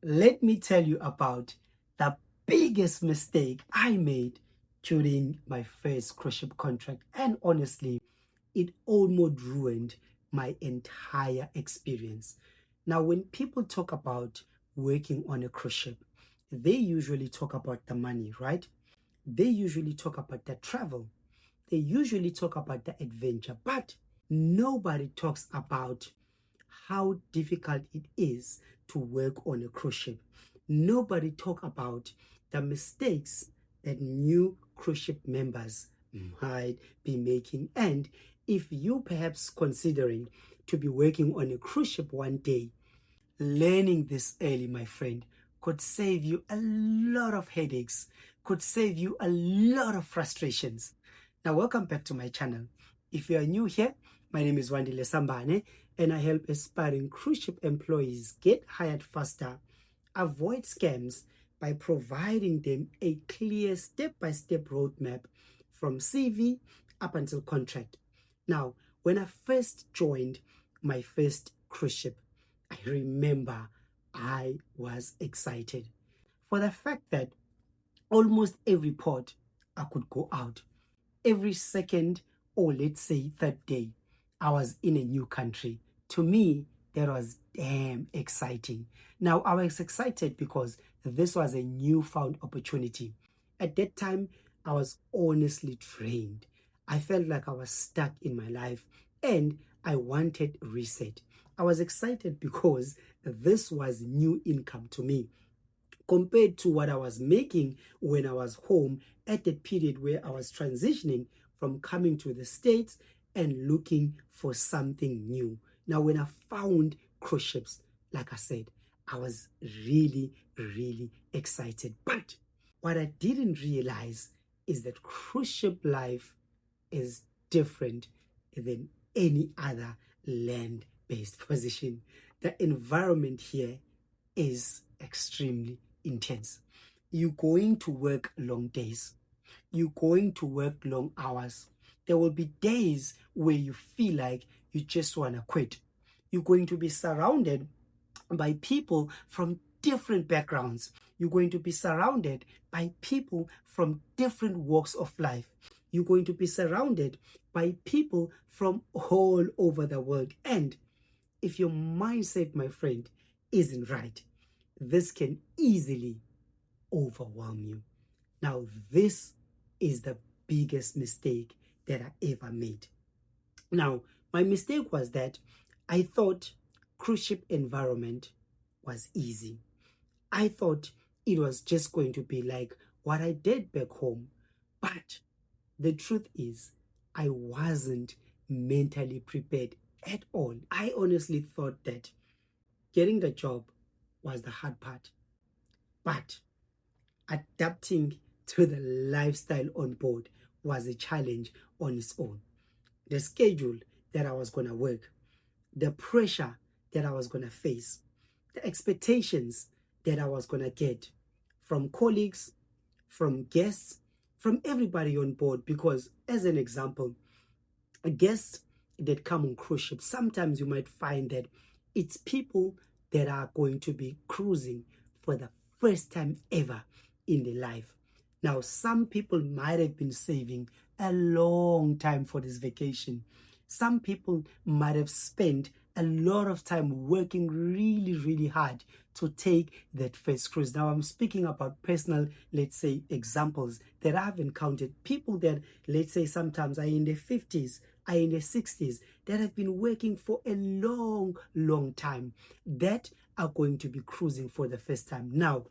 let me tell you about the biggest mistake I made during my first cruise ship contract. And honestly, it almost ruined my entire experience. Now, when people talk about working on a cruise ship, they usually talk about the money, right? They usually talk about the travel. They usually talk about the adventure, but nobody talks about how difficult it is to work on a cruise ship. Nobody talk about the mistakes that new cruise ship members might be making. And if you perhaps considering to be working on a cruise ship one day, learning this early, my friend, could save you a lot of headaches, could save you a lot of frustrations. Now, welcome back to my channel. If you are new here, my name is Wandile Sambane, and I help aspiring cruise ship employees get hired faster, avoid scams by providing them a clear step-by-step roadmap from CV up until contract. Now, when I first joined my first cruise ship, I remember I was excited for the fact that almost every port I could go out, every second or let's say third day, I was in a new country. To me, that was damn exciting. Now, I was excited because this was a newfound opportunity. At that time, I was honestly drained. I felt like I was stuck in my life and I wanted reset. I was excited because this was new income to me compared to what I was making when I was home at the period where I was transitioning from coming to the States and looking for something new. Now, when I found cruise ships, like I said, I was really, really excited. But what I didn't realize is that cruise ship life is different than any other land-based position. The environment here is extremely intense. You're going to work long days. You're going to work long hours. There will be days where you feel like you just want to quit. You're going to be surrounded by people from different backgrounds. You're going to be surrounded by people from different walks of life. You're going to be surrounded by people from all over the world. And if your mindset, my friend, isn't right, this can easily overwhelm you. Now, this is the biggest mistake that I ever made. Now, my mistake was that I thought cruise ship environment was easy. I thought it was just going to be like what I did back home. But the truth is, I wasn't mentally prepared at all. I honestly thought that getting the job was the hard part. But adapting to the lifestyle on board was a challenge on its own. The schedule that I was going to work, the pressure that I was going to face, the expectations that I was going to get from colleagues, from guests, from everybody on board. Because as an example, a guest that come on cruise ships, sometimes you might find that it's people that are going to be cruising for the first time ever in their life. Now, some people might have been saving a long time for this vacation. Some people might have spent a lot of time working really, really hard to take that first cruise. Now, I'm speaking about personal, let's say, examples that I've encountered. People that, let's say, sometimes are in their 50s, are in their 60s, that have been working for a long, long time, that are going to be cruising for the first time. Now,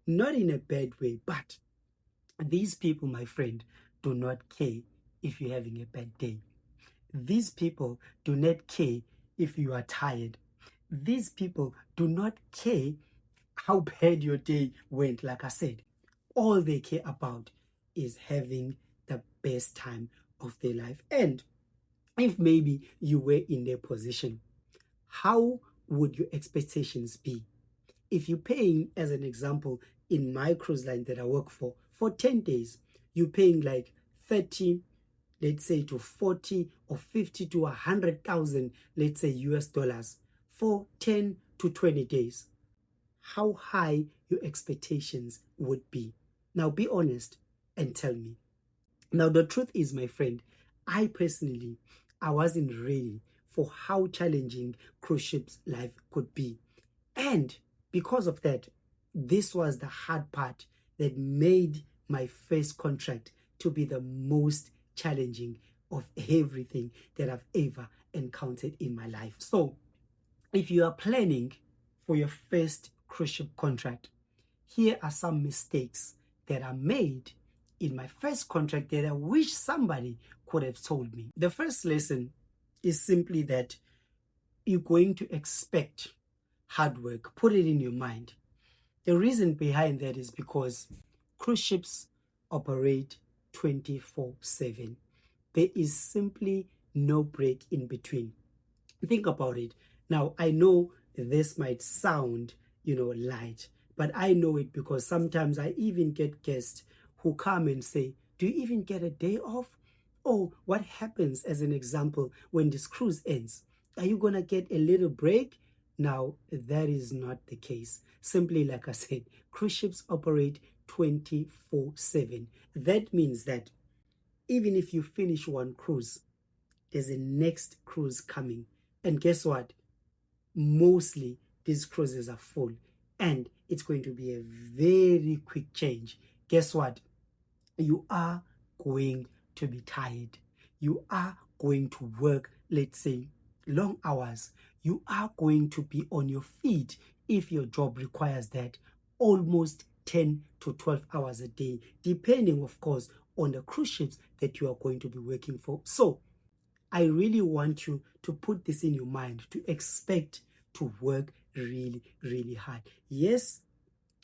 not in a bad way, but these people, my friend, do not care if you're having a bad day. These people do not care if you are tired. These people do not care how bad your day went. Like I said, all they care about is having the best time of their life. And if maybe you were in their position, how would your expectations be? If you're paying, as an example, in my cruise line that I work for 10 days, you're paying like 30, let's say to 40 or 50 to 100,000, let's say US dollars for 10 to 20 days. how high your expectations would be. Now, be honest and tell me. Now, the truth is, my friend, I personally, I wasn't ready for how challenging cruise ships life could be. And because of that, this was the hard part that made my first contract to be the most challenging of everything that I've ever encountered in my life. So, if you are planning for your first cruise ship contract, here are some mistakes that are made in my first contract that I wish somebody could have told me. The first lesson is simply that you're going to expect hard work. Put it in your mind. The reason behind that is because cruise ships operate 24/7. There is simply no break in between. Think about it. Now, I know this might sound, light, but I know it because sometimes I even get guests who come and say, "Do you even get a day off?" Or what happens, as an example, when this cruise ends? Are you going to get a little break? Now, that is not the case. Simply, like I said, cruise ships operate 24/7. That means that even if you finish one cruise, there's a next cruise coming. And guess what? Mostly these cruises are full. And it's going to be a very quick change. Guess what? You are going to be tired. You are going to work, let's say, long hours. You are going to be on your feet if your job requires that, almost 10 to 12 hours a day, depending, of course, on the cruise ships that you are going to be working for. So, I really want you to put this in your mind, to expect to work really, really hard. Yes,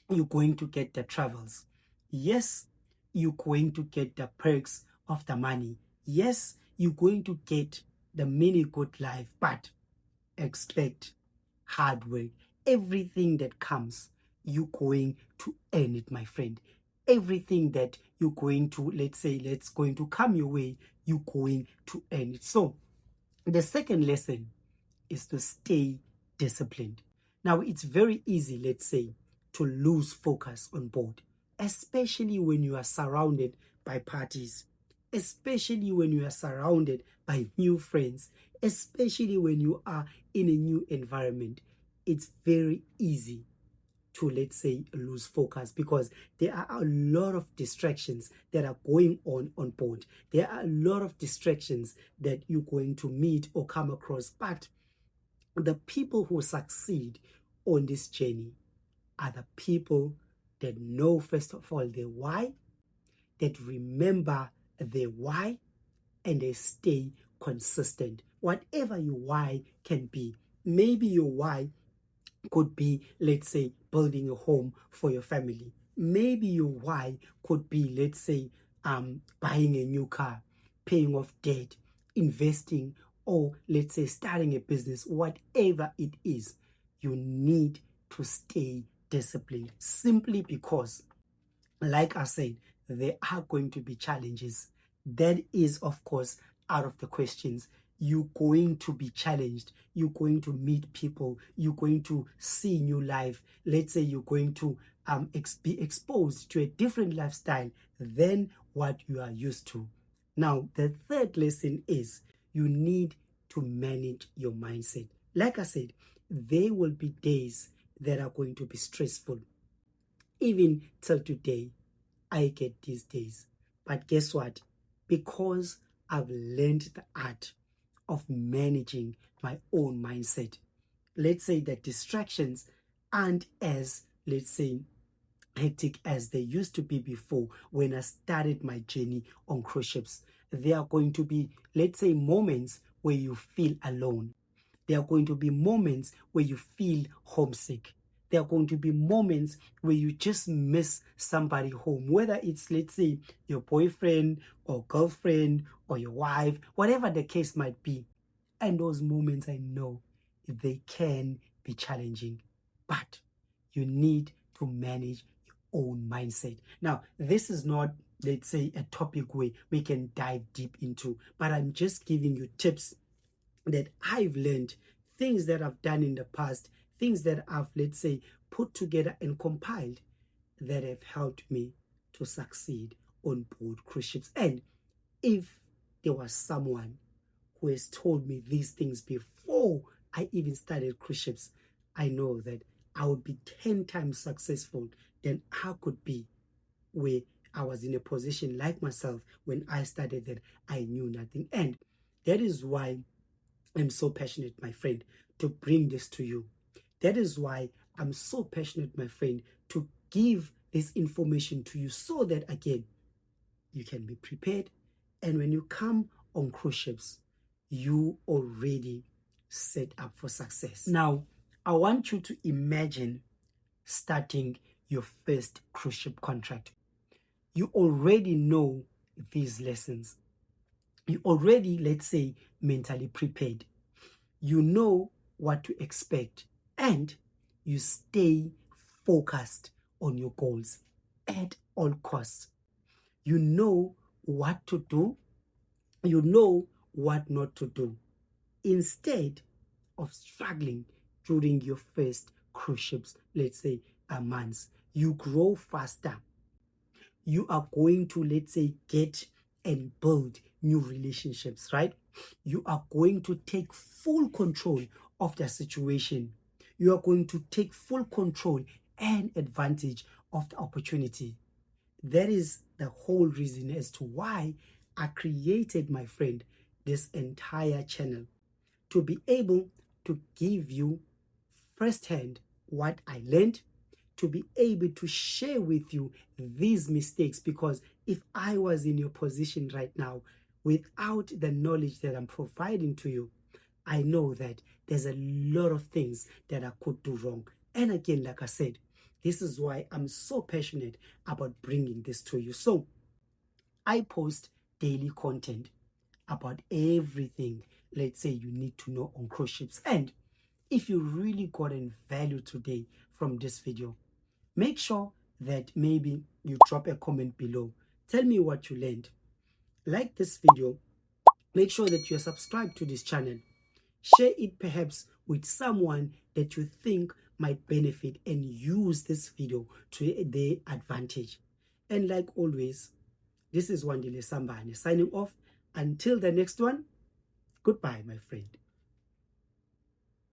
you're going to get the travels. Yes, you're going to get the perks of the money. Yes, you're going to get the mini good life, but expect hard work. Everything that comes, you're going to earn it, my friend. Everything that you're going to, let's going to come your way, you're going to earn it. So the second lesson is to stay disciplined. Now, it's very easy, let's say, to lose focus on board, especially when you are surrounded by parties, especially when you are surrounded by new friends, especially when you are in a new environment. It's very easy to, let's say, lose focus because there are a lot of distractions that are going on board. There are a lot of distractions that you're going to meet or come across. But the people who succeed on this journey are the people that know, first of all, the why, that remember the why, and they stay consistent. Whatever your why can be, maybe your why could be, let's say, building a home for your family. Maybe your why could be, let's say, buying a new car, paying off debt, investing, or let's say starting a business. Whatever it is, you need to stay disciplined simply because, like I said, there are going to be challenges. That is, of course, out of the questions. You're going to be challenged. You're going to meet people. You're going to see new life. Let's say you're going to be exposed to a different lifestyle than what you are used to. Now, the third lesson is you need to manage your mindset. Like I said, there will be days that are going to be stressful. Even till today, I get these days. But guess what? Because I've learned the art of managing my own mindset, let's say that distractions aren't as, let's say, hectic as they used to be before when I started my journey on cruise ships. There are going to be, let's say, moments where you feel alone. There are going to be moments where you feel homesick. There are going to be moments where you just miss somebody home, whether it's, let's say, your boyfriend or girlfriend or your wife, whatever the case might be. And those moments, I know they can be challenging, but you need to manage your own mindset. Now, this is not, let's say, a topic where we can dive deep into, but I'm just giving you tips that I've learned, things that I've done in the past, things that I've, let's say, put together and compiled that have helped me to succeed on board cruise ships. And if there was someone who has told me these things before I even started cruise ships, I know that I would be 10 times successful than I could be where I was in a position like myself when I started that I knew nothing. And that is why I'm so passionate, my friend, to bring this to you. That is why I'm so passionate, my friend, to give this information to you so that, again, you can be prepared. And when you come on cruise ships, you already set up for success. Now, I want you to imagine starting your first cruise ship contract. You already know these lessons. You already, let's say, mentally prepared. You know what to expect, and you stay focused on your goals at all costs. You know what to do, you know what not to do. Instead of struggling during your first cruise ships, let's say months, you grow faster. You are going to, let's say, get and build new relationships, right? You are going to take full control of the situation. You are going to take full control and advantage of the opportunity. That is the whole reason as to why I created, my friend, this entire channel, to be able to give you firsthand what I learned, to be able to share with you these mistakes. Because if I was in your position right now, without the knowledge that I'm providing to you, I know that there's a lot of things that I could do wrong. And again, like I said, this is why I'm so passionate about bringing this to you. So I post daily content about everything, let's say, you need to know on cruise ships. And if you really got in value today from this video, make sure that maybe you drop a comment below. Tell me what you learned. Like this video. Make sure that you're subscribed to this channel. Share it perhaps with someone that you think might benefit and use this video to their advantage. And like always, this is Wandile Sambane signing off. Until the next one, goodbye, my friend.